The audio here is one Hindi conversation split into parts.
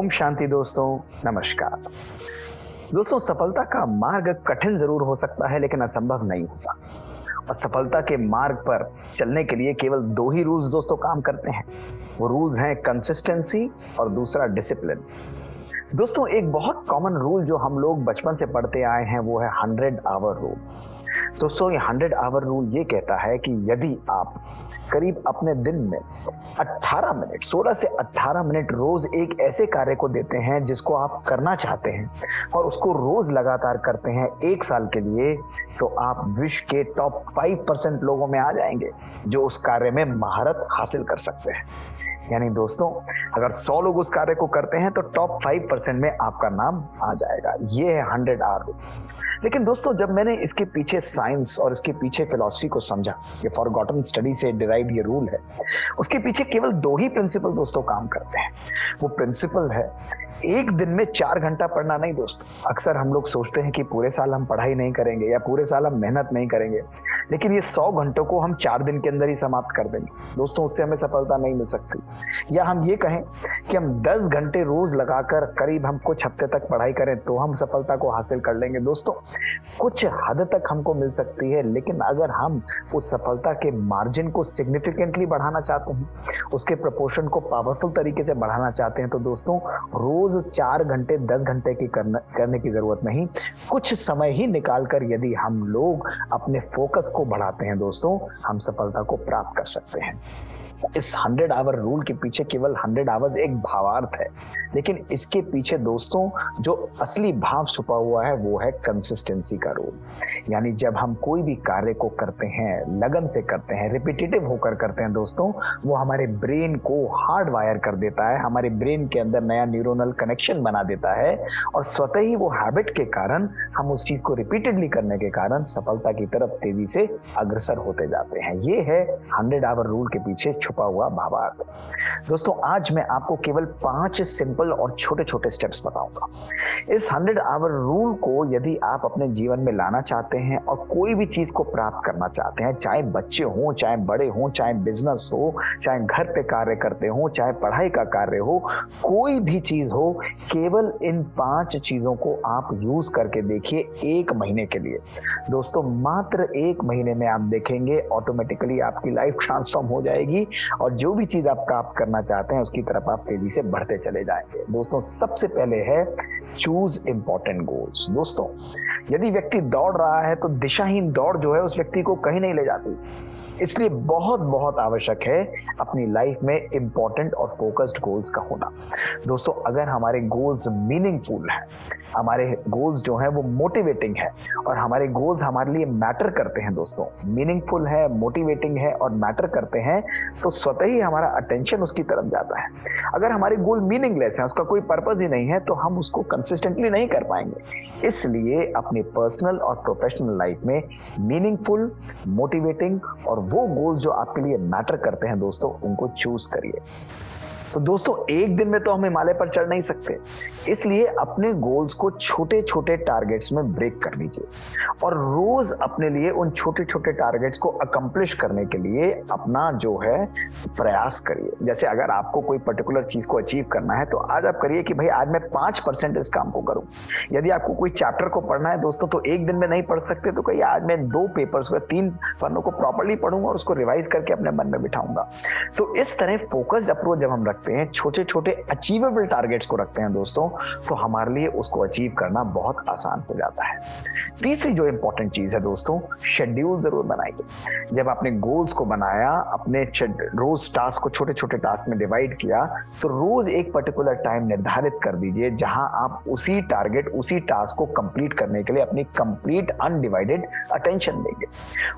ओम शांति दोस्तों, नमस्कार। दोस्तों, सफलता का मार्ग कठिन जरूर हो सकता है लेकिन असंभव नहीं होता। और सफलता के मार्ग पर चलने के लिए केवल दो ही रूल्स दोस्तों काम करते हैं। वो रूल्स हैं कंसिस्टेंसी और दूसरा डिसिप्लिन। दोस्तों, एक बहुत कॉमन रूल जो हम लोग बचपन से पढ़ते आए हैं वो है 100 आवर रूल। दोस्तों, ये 100 आवर रूल ये कहता है कि यदि आप करीब अपने दिन में 18 मिनट 16 से 18 मिनट रोज एक ऐसे कार्य को देते हैं जिसको आप करना चाहते हैं और उसको रोज लगातार करते हैं 1 साल के लिए, तो आप विश्व के टॉप 5% लोगों में आ जाएंगे जो उस कार्य में महारत हासिल कर सकते हैं। यानी दोस्तों, अगर 100 लोग उस कार्य को करते हैं तो टॉप 5% में आपका नाम आ जाएगा। ये है 100 आवर रूल। लेकिन दोस्तों, जब मैंने इसके पीछे साइंस और इसके पीछे फिलॉसफी को समझा, ये फॉरगॉटन स्टडी से डिराइव ये रूल है, उसके पीछे केवल 2 ही प्रिंसिपल दोस्तों काम करते हैं। वो प्रिंसिपल है एक दिन में 4 घंटा पढ़ना नहीं दोस्तों। अक्सर हम लोग सोचते हैं कि पूरे साल हम पढ़ाई नहीं करेंगे या पूरे साल हम मेहनत नहीं करेंगे, लेकिन ये 100 घंटों को हम 4 दिन के अंदर ही समाप्त कर देंगे दोस्तों। उससे हमें सफलता नहीं मिल सकती। या हम ये कहें कि हम 10 घंटे रोज लगाकर करीब हम कुछ हफ्ते तक पढ़ाई करें तो हम सफलता को हासिल कर लेंगे दोस्तों। कुछ हद तक हमको मिल सकती है, लेकिन अगर हम उस सफलता के मार्जिन को सिग्निफिकेंटली बढ़ाना चाहते हैं, उसके प्रोपोर्शन को पावरफुल तरीके से बढ़ाना चाहते हैं, तो दोस्तों रोज 4 घंटे 10 घंटे की करने की जरूरत नहीं। कुछ समय ही निकालकर यदि हम लोग अपने फोकस को बढ़ाते हैं दोस्तों, हम सफलता को प्राप्त कर सकते हैं। इस 100 आवर रूल के पीछे केवल 100 आवर्स एक भावार्थ है, लेकिन इसके पीछे दोस्तों जो असली भाव छुपा हुआ है वो है कंसिस्टेंसी का रूल। यानी जब हम कोई भी कार्य को करते हैं, लगन से करते हैं, रिपीटेटिव होकर करते हैं दोस्तों, वो हमारे ब्रेन को हार्ड वायर कर देता है, हमारे ब्रेन के अंदर नया न्यूरोनल कनेक्शन बना देता है और स्वतः ही वो हैबिट के कारण हम उस चीज को रिपीटेडली करने के कारण सफलता की तरफ तेजी से अग्रसर होते जाते हैं। ये है 100 आवर रूल के पीछे छुपा हुआ भावार्थ। दोस्तों, आज मैं आपको केवल 5 सिंपल और छोटे छोटे स्टेप्स बताऊंगा। इस 100 आवर रूल को यदि आप अपने जीवन में लाना चाहते हैं और कोई भी चीज को प्राप्त करना चाहते हैं, चाहे बच्चे हों, चाहे बड़े हों, चाहे बिजनेस हो, चाहे घर पे कार्य करते हो, चाहे पढ़ाई का कार्य हो, कोई भी चीज हो, केवल इन 5 चीजों को आप यूज करके देखिए 1 महीने के लिए। दोस्तों, मात्र 1 महीने में आप देखेंगे ऑटोमेटिकली आपकी लाइफ ट्रांसफॉर्म हो जाएगी और जो भी चीज आप प्राप्त करना चाहते हैं उसकी तरफ आप तेजी से बढ़ते चले जाएंगे। दोस्तों, सबसे पहले है चूज इंपॉर्टेंट गोल्स। दोस्तों, यदि व्यक्ति दौड़ रहा है तो दिशाहीन दौड़ जो है उस व्यक्ति को कहीं नहीं ले जाती। इसलिए बहुत बहुत आवश्यक है अपनी लाइफ में इंपॉर्टेंट और फोकस्ड गोल्स का होना। दोस्तों, अगर हमारे गोल्स मीनिंगफुल हैं, हमारे गोल्स जो हैं वो मोटिवेटिंग है और हमारे गोल्स हमारे लिए मैटर करते हैं दोस्तों, मीनिंगफुल है, मोटिवेटिंग है और मैटर करते हैं, तो स्वतः ही हमारा अटेंशन उसकी तरफ जाता है। अगर हमारे गोल मीनिंगलेस है, उसका कोई पर्पस ही नहीं है, तो हम उसको कंसिस्टेंटली नहीं कर पाएंगे। इसलिए अपनी पर्सनल और प्रोफेशनल लाइफ में मीनिंगफुल, मोटिवेटिंग और वो गोल्स जो आपके लिए मैटर करते हैं दोस्तों, उनको चूज करिए। तो दोस्तों, एक दिन में तो हम हिमालय पर चढ़ नहीं सकते, इसलिए अपने गोल्स को छोटे छोटे टारगेट्स में ब्रेक कर लीजिए और रोज अपने लिए उन छोटे छोटे टारगेट्स को अकम्प्लिश करने के लिए अपना जो है प्रयास करिए। जैसे अगर आपको कोई पर्टिकुलर चीज को अचीव करना है तो आज आप करिए कि भाई आज मैं 5% इस काम को करूं। यदि आपको कोई चैप्टर को पढ़ना है दोस्तों तो एक दिन में नहीं पढ़ सकते, तो कहिए आज मैं 2 पेपर्स को 3 पन्नों को प्रॉपर्ली पढ़ूंगा और उसको रिवाइज करके अपने मन में बिठाऊंगा। तो इस तरह फोकस्ड अप्रोच जब हम रखते हैं, छोटे छोटे अचीवेबल टारगेट्स को रखते हैं दोस्तों, तो हमारे लिए उसको अचीव करना बहुत आसान हो जाता है। तीसरी जो इंपॉर्टेंट चीज है दोस्तों, शेड्यूल जरूर बनाइए। जब आपने गोल्स को बनाया, अपने रोज टास्क को छोटे छोटे टास्क में डिवाइड किया, तो रोज एक पर्टिकुलर टाइम निर्धारित कर दीजिए जहां आप उसी टारगेट, उसी टास्क को कंप्लीट करने के लिए अपनी कंप्लीट अनडिवाइडेड अटेंशन देंगे।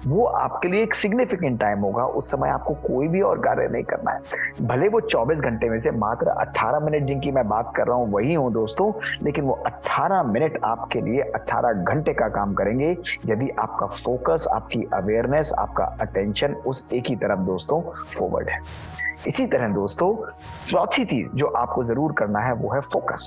वो आपके लिए एक सिग्निफिकेंट टाइम होगा। उस समय आपको कोई भी और कार्य नहीं करना है, भले वो 24 घंटे में से मात्र 18 मिनट जिनकी मैं बात कर रहा हूं वही हूं दोस्तों, लेकिन वो 18 मिनट आपके लिए 18 घंटे का काम करेंगे यदि आपका फोकस, आपकी अवेयरनेस, आपका अटेंशन उस एक ही तरफ दोस्तों फॉरवर्ड है। इसी तरह दोस्तों, चौथी चीज जो आपको जरूर करना है वो है फोकस।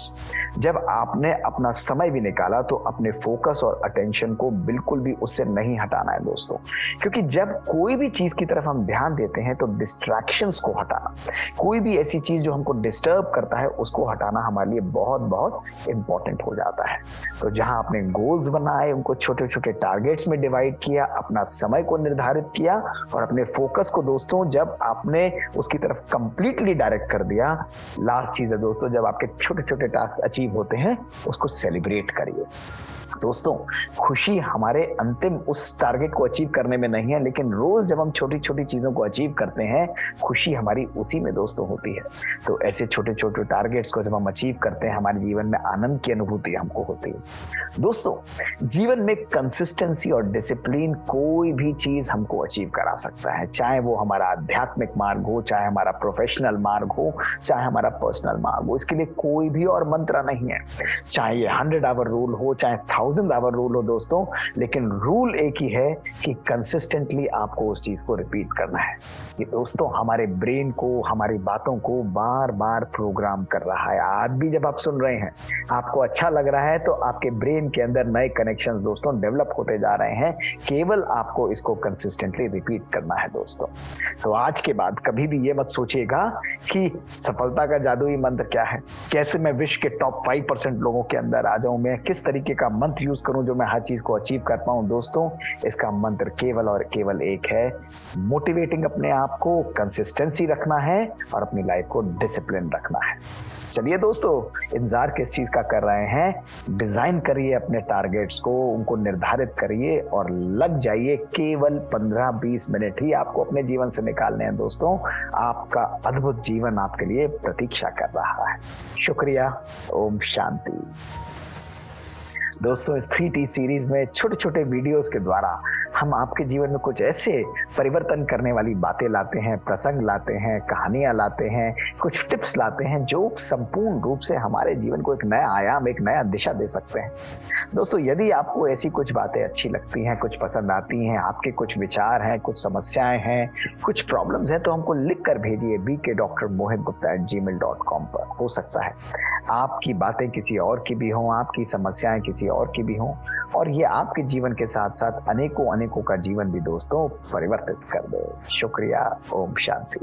जब आपने अपना समय भी निकाला तो अपने फोकस और अटेंशन को बिल्कुल भी उससे नहीं हटाना है दोस्तों, क्योंकि जब कोई भी चीज की तरफ हम ध्यान देते हैं तो डिस्ट्रैक्शंस को हटाना, कोई भी ऐसी ऐसी चीज जो हमको डिस्टर्ब करता है उसको हटाना हमारे लिए बहुत बहुत इंपॉर्टेंट हो जाता है। तो जहां आपने गोल्स बनाए, उनको छोटे छोटे टारगेट्स में डिवाइड किया, अपना समय को निर्धारित किया और अपने फोकस को दोस्तों जब आपने उसकी तरफ कंप्लीटली डायरेक्ट कर दिया, लास्ट चीज है दोस्तों, जब आपके छोटे छोटे टास्क अचीव होते हैं उसको सेलिब्रेट करिए। दोस्तों खुशी हमारे अंतिम उस टारगेट को अचीव करने में नहीं है, लेकिन रोज जब हम छोटी छोटी चीजों को अचीव करते हैं खुशी हमारी उसी में दोस्तों होती है। तो ऐसे छोटे छोटे टारगेट्स को जब हम अचीव करते हैं हमारे जीवन में आनंद की अनुभूति हमको होती है। दोस्तों जीवन में कंसिस्टेंसी और डिसिप्लिन कोई भी चीज हमको अचीव करा सकता है, चाहे वो हमारा आध्यात्मिक मार्ग हो, चाहे हमारा प्रोफेशनल मार्ग हो, चाहे हमारा पर्सनल मार्ग हो। इसके लिए कोई भी और मंत्र नहीं है, चाहे ये 100 आवर रूल हो, चाहे 1000 आवर रूल हो दोस्तों, लेकिन रूल एक ही है कि कंसिस्टेंटली आपको उस चीज को रिपीट करना है। ये दोस्तों हमारे ब्रेन को, हमारी बातों को बार बार प्रोग्राम कर रहा है। आज भी जब आप सुन रहे हैं आपको अच्छा लग रहा है तो आपके ब्रेन के अंदर नए कनेक्शंस दोस्तों डेवलप होते जा रहे हैं, केवल आपको इसको कंसिस्टेंटली रिपीट करना है दोस्तों। तो आज के बाद कभी भी ये मत सोचिएगा कि सफलता का जादुई मंत्र क्या है, कैसे मैं विश्व के टॉप 5% लोगों के अंदर आ जाऊं, मैं किस तरीके का मंत्र यूज करूं जो मैं हर चीज को अचीव कर पाऊं। दोस्तों इसका मंत्र केवल और केवल एक है, मोटिवेटिंग अपने आप को, कंसिस्टेंसी रखना है और अपनी लाइफ को डिसिप्लिन रखना है। चलिए दोस्तों इंतजार किस चीज का कर रहे हैं, डिजाइन करिए अपने टारगेट्स को, उनको निर्धारित करिए और लग जाइए। केवल 15-20 मिनट ही आपको अपने जीवन से निकालने हैं दोस्तों, आपका अद्भुत जीवन आपके लिए प्रतीक्षा कर रहा है। शुक्रिया, ओम शांति। दोस्तों इस 3T सीरीज में छोटे छोटे वीडियोस के द्वारा हम आपके जीवन में कुछ ऐसे परिवर्तन करने वाली बातें लाते हैं, प्रसंग लाते हैं, कहानियां लाते हैं, कुछ टिप्स लाते हैं जो संपूर्ण रूप से हमारे जीवन को एक नया आयाम, एक नया दिशा दे सकते हैं। दोस्तों यदि आपको ऐसी कुछ बातें अच्छी लगती हैं, कुछ पसंद आती हैं, आपके कुछ विचार हैं, कुछ समस्याएं हैं, कुछ प्रॉब्लम्स हैं, तो हमको लिख कर भेजिए bkdrmohitgupta@gmail.com पर। हो सकता है आपकी बातें किसी और की भी हों, आपकी समस्याएं किसी और की भी हों, और ये आपके जीवन के साथ साथ अनेकों का जीवन भी दोस्तों परिवर्तित कर दे। शुक्रिया, ओम शांति।